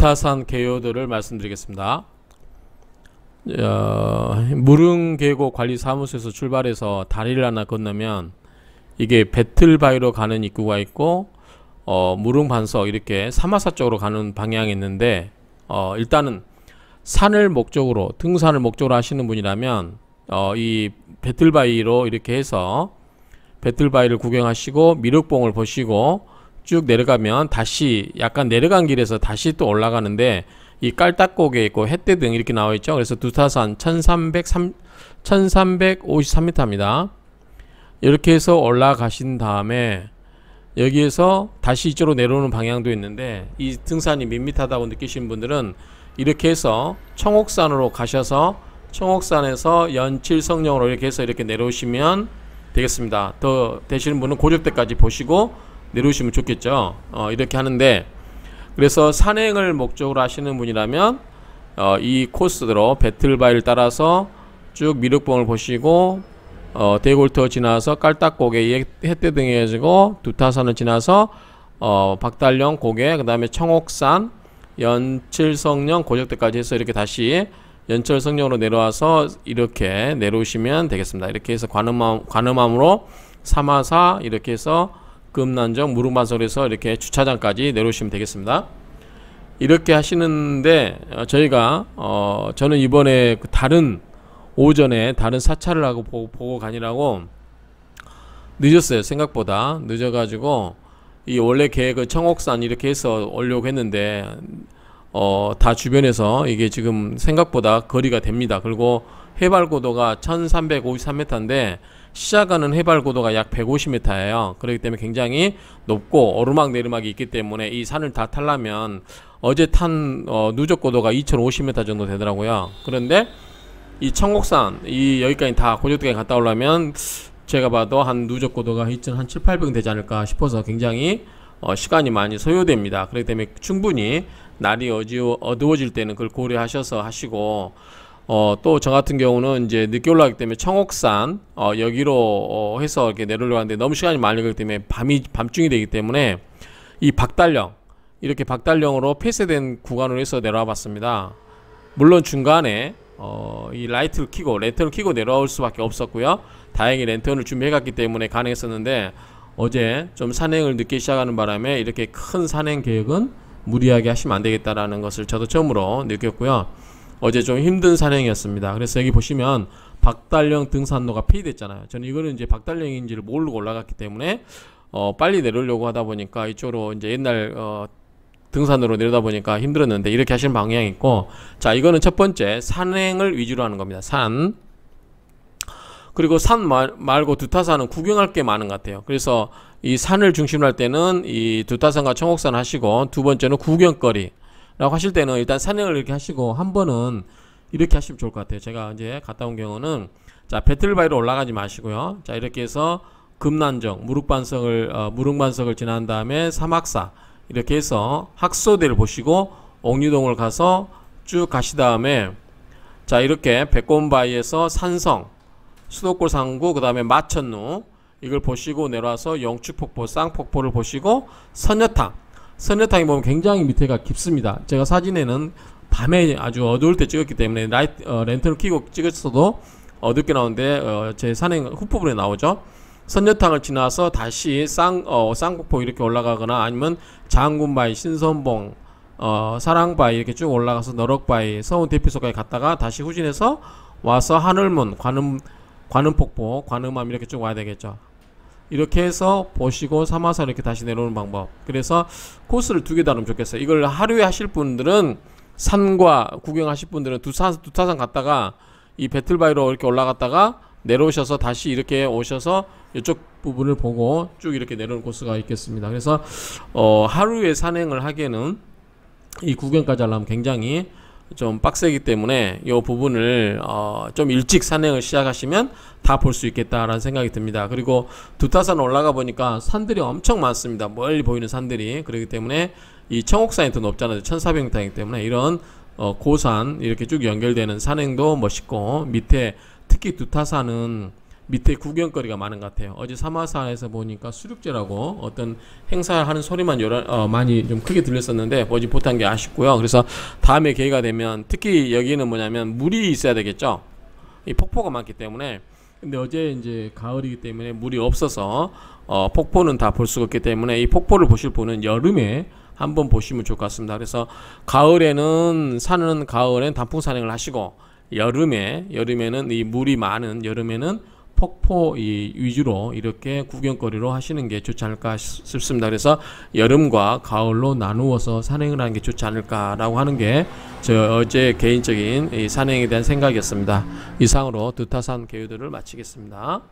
두타산 개요들을 말씀드리겠습니다. 무릉계곡 관리사무소에서 출발해서 다리를 하나 건너면 이게 배틀바위로 가는 입구가 있고 무릉반석 이렇게 사마사 쪽으로 가는 방향이 있는데 일단은 산을 목적으로 등산을 목적으로 하시는 분이라면 이 배틀바위로 이렇게 해서 배틀바위를 구경하시고 미륵봉을 보시고 쭉 내려가면 다시 약간 내려간 길에서 다시 또 올라가는데 이 깔딱고개 있고 햇대등 이렇게 나와 있죠. 그래서 두타산 1353m입니다. 이렇게 해서 올라가신 다음에 여기에서 다시 이쪽으로 내려오는 방향도 있는데 이 등산이 밋밋하다고 느끼시는 분들은 이렇게 해서 청옥산으로 가셔서 청옥산에서 연칠성령으로 이렇게 해서 이렇게 내려오시면 되겠습니다. 더 되시는 분은 고적대까지 보시고 내려오시면 좋겠죠. 이렇게 하는데, 그래서 산행을 목적으로 하시는 분이라면 이 코스대로 배틀바위를 따라서 쭉 미륵봉을 보시고 대골터 지나서 깔딱고개 햇대등에 해가지고 두타산을 지나서 박달령 고개 그 다음에 청옥산 연칠성령 고적대까지 해서 이렇게 다시 연철성령으로 내려와서 이렇게 내려오시면 되겠습니다. 이렇게 해서 관음암으로 사마사 이렇게 해서 금난정 무릉반석에서 이렇게 주차장까지 내려오시면 되겠습니다. 이렇게 하시는데 저희가 저는 이번에 오전에 다른 사찰을 하고 보고 가니라고 늦었어요. 생각보다 늦어가지고 이 원래 계획은 청옥산 이렇게 해서 오려고 했는데 다 주변에서 이게 지금 생각보다 거리가 됩니다. 그리고 해발고도가 1353m인데 시작하는 해발고도가 약 150m예요. 그렇기 때문에 굉장히 높고 오르막 내리막이 있기 때문에 이 산을 다 타려면 어제 탄 누적고도가 2050m 정도 되더라고요. 그런데 이 청옥산 여기까지 다 고적대까지 갔다 오려면 제가 봐도 한 누적고도가 2,700 되지 않을까 싶어서 굉장히 시간이 많이 소요됩니다. 그렇기 때문에 충분히 날이 어두워질 때는 그걸 고려하셔서 하시고 또 저 같은 경우는 이제 늦게 올라가기 때문에 청옥산 여기로 해서 이렇게 내려오려고 하는데 너무 시간이 많이 걸리기 때문에 밤중이 되기 때문에 이 박달령 이렇게 박달령으로 폐쇄된 구간으로 해서 내려와 봤습니다. 물론 중간에 이 랜턴을 켜고 내려올 수밖에 없었고요. 다행히 랜턴을 준비해 갔기 때문에 가능했었는데 어제 좀 산행을 늦게 시작하는 바람에 이렇게 큰 산행 계획은 무리하게 하시면 안 되겠다라는 것을 저도 처음으로 느꼈고요. 어제 좀 힘든 산행이었습니다. 그래서 여기 보시면 박달령 등산로가 폐위됐잖아요. 저는 이거는 이제 박달령인지를 모르고 올라갔기 때문에 빨리 내려오려고 하다 보니까 이쪽으로 이제 옛날 등산으로 내려다 보니까 힘들었는데 이렇게 하시는 방향이 있고, 자 이거는 첫 번째 산행을 위주로 하는 겁니다. 산. 그리고 산 말고 두타산은 구경할 게 많은 것 같아요. 그래서 이 산을 중심으로 할 때는 이 두타산과 청옥산 하시고, 두 번째는 구경거리 라고 하실 때는 일단 산행을 이렇게 하시고 한 번은 이렇게 하시면 좋을 것 같아요. 제가 이제 갔다 온 경우는 자 배틀바위로 올라가지 마시고요. 자 이렇게 해서 금난정 무릉반석을 지난 다음에 사막사 이렇게 해서 학소대를 보시고 옥류동을 가서 쭉 가시 다음에 자 이렇게 백곰바위에서 산성 수도골 상구 그 다음에 마천루 이걸 보시고 내려와서 영축폭포 쌍폭포를 보시고 선녀탕이 보면 굉장히 밑에가 깊습니다. 제가 사진에는 밤에 아주 어두울 때 찍었기 때문에 랜턴을 켜고 찍었어도 어둡게 나오는데 제 산행 후부분에 나오죠. 선녀탕을 지나서 다시 쌍폭포 이렇게 올라가거나 아니면 장군바위, 신선봉, 사랑바위 이렇게 쭉 올라가서 너럭바위, 서운대피소까지 갔다가 다시 후진해서 와서 하늘문, 관음폭포, 관음암 이렇게 쭉 와야 되겠죠. 이렇게 해서 보시고 사마사 이렇게 다시 내려오는 방법. 그래서 코스를 두 개 다루면 좋겠어요. 이걸 하루에 하실 분들은 산과 구경하실 분들은 두타산 갔다가 이 배틀바위로 이렇게 올라갔다가 내려오셔서 다시 이렇게 오셔서 이쪽 부분을 보고 쭉 이렇게 내려오는 코스가 있겠습니다. 그래서 하루에 산행을 하기에는 이 구경까지 하려면 굉장히 좀 빡세기 때문에 이 부분을 좀 일찍 산행을 시작하시면 다 볼 수 있겠다라는 생각이 듭니다. 그리고 두타산 올라가 보니까 산들이 엄청 많습니다. 멀리 보이는 산들이. 그렇기 때문에 이 청옥산이 더 높잖아요. 1400m이기 때문에 이런 고산 이렇게 쭉 연결되는 산행도 멋있고, 밑에 특히 두타산은 밑에 구경거리가 많은 것 같아요. 어제 사마사에서 보니까 수륙제라고 어떤 행사하는 소리만 많이 좀 크게 들렸었는데 보지 못한 게 아쉽고요. 그래서 다음에 기회가 되면, 특히 여기는 뭐냐면 물이 있어야 되겠죠. 이 폭포가 많기 때문에. 근데 어제 이제 가을이기 때문에 물이 없어서 폭포는 다 볼 수가 없기 때문에 이 폭포를 보실 분은 여름에 한번 보시면 좋을 것 같습니다. 그래서 가을에는 단풍 산행을 하시고, 여름에는 이 물이 많은 여름에는 폭포 위주로 이렇게 구경거리로 하시는 게 좋지 않을까 싶습니다. 그래서 여름과 가을로 나누어서 산행을 하는 게 좋지 않을까라고 하는 게 저 어제 개인적인 이 산행에 대한 생각이었습니다. 이상으로 두타산 개요들을 마치겠습니다.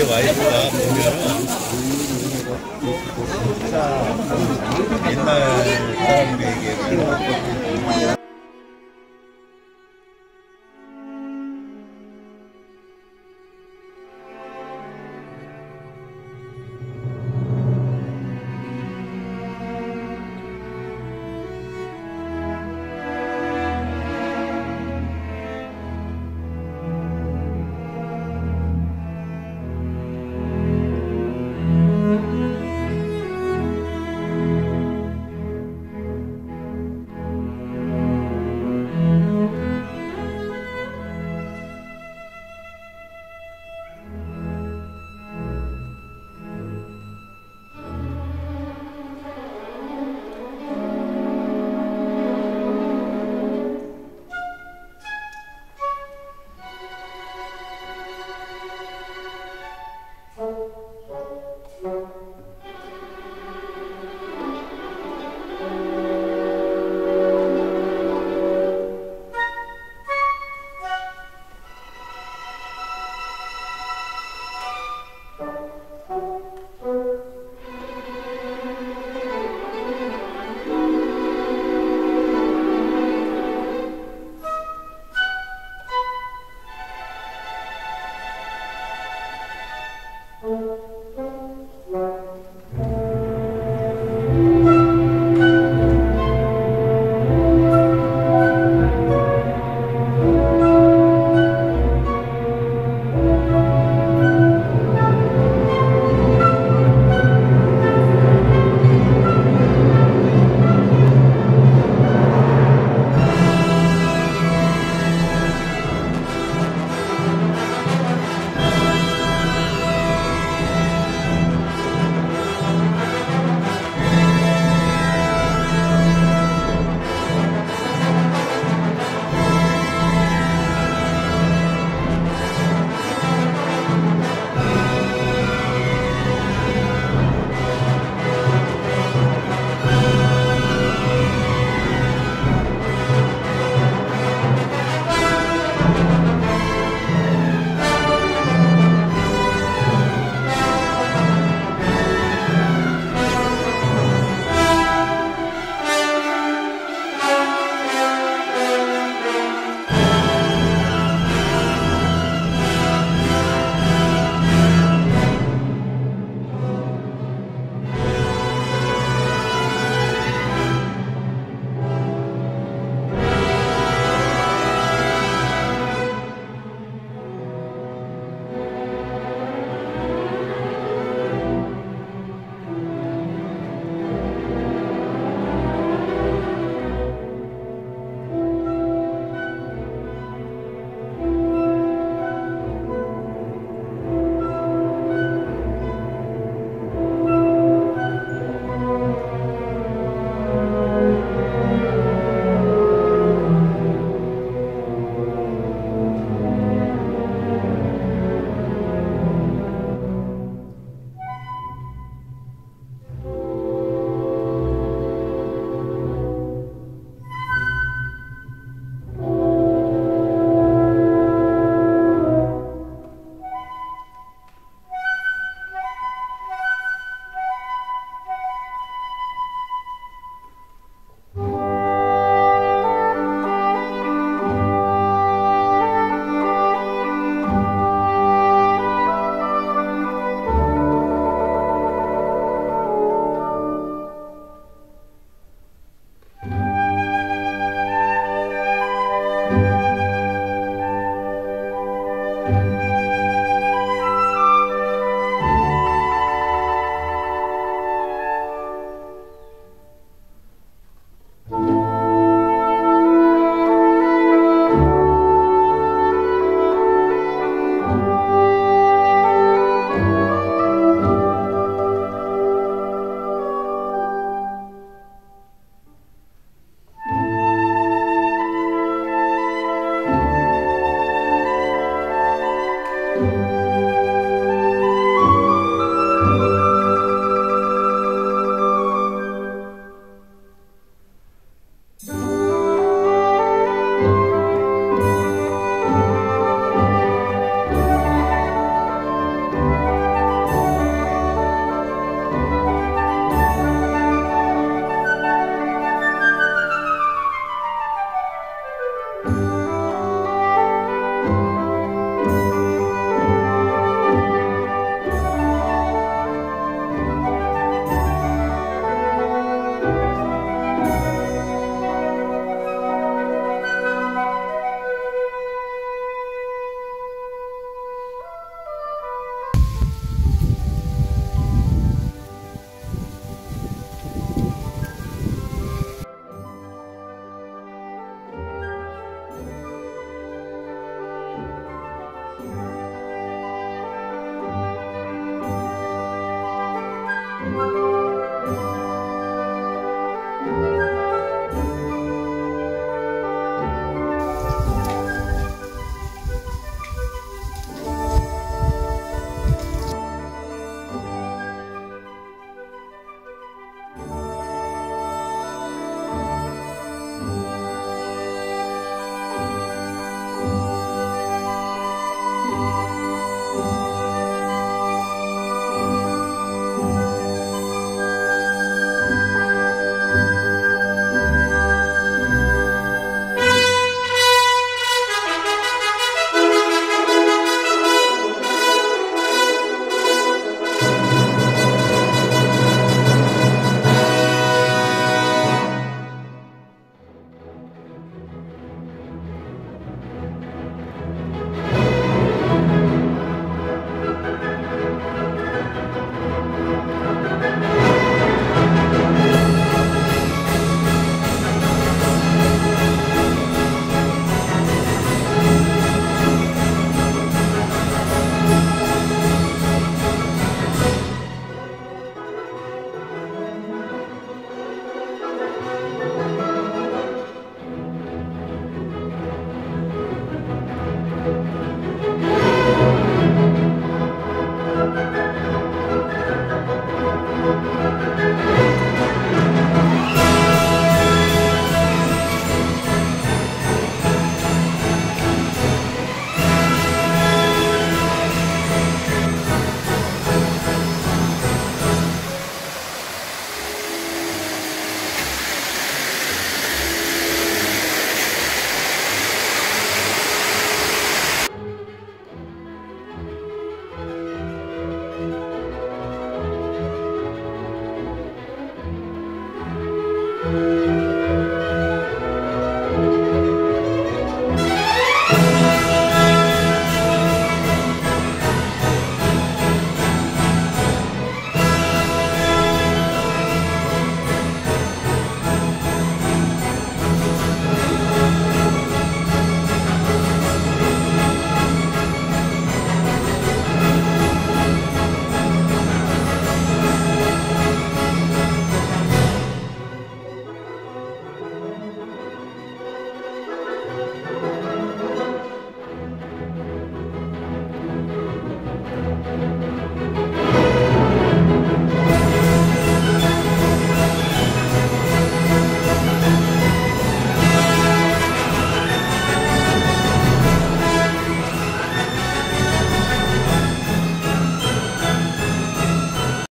제 와이프가 보면은 진짜 옛날 사람들 얘기하면